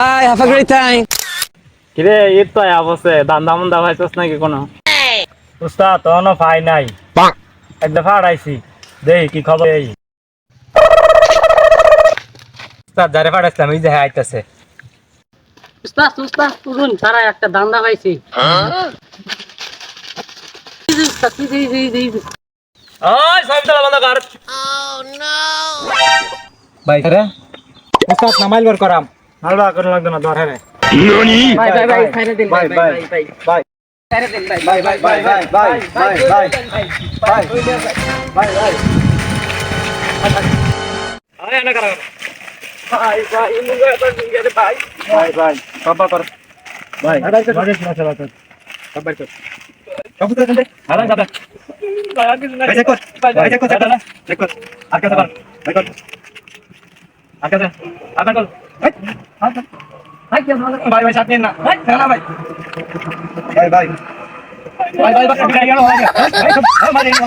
Bye, have a great time. কিরে ঈদ তো অবশ্যই দান্দা মন্দা ভাইছস নাকি কোনো? উস্তাদ তখনও পাই নাই এক দফা আড়াইছি দেই কি খবর এই উস্তাদ যারে পাঠাইছিলাম এই যে হ্যাঁ আইতাছে উস্তাদ উস্তাদ শুনুন তারা একটা দান্দা পাইছি ওই সাইমতলা বন্ধ কর ভাই রে উস্তাদ নামাইল বার করাম নালবা কোন লাগবে না ধরে রে ভাই ভাই ভাই ছাইরে দিন ভাই ভাই ভাই ভাই ছাইরে দিন ভাই ভাই ভাই ভাই ভাই ভাই ভাই ভাই ভাই ভাই ভাই আয় না করা ভাই ভাই মুগে তো দিকে ভাই ভাই ভাই বাবা কর ভাই আদার কে মাঝে না চলা তো সবাই কর কত করে দে আদার দাদা ভাই আগে না ভাই কর ভাই কর দাদা না কর আর কাছে কর ভাই কর আর কাছে আদার কর ভাই কি ভাই ভাই সাথে না ভাই না ভাই ভাই ভাই ভাই ভাই বাকি গাড়ি গেল ভাই ভাই মারে না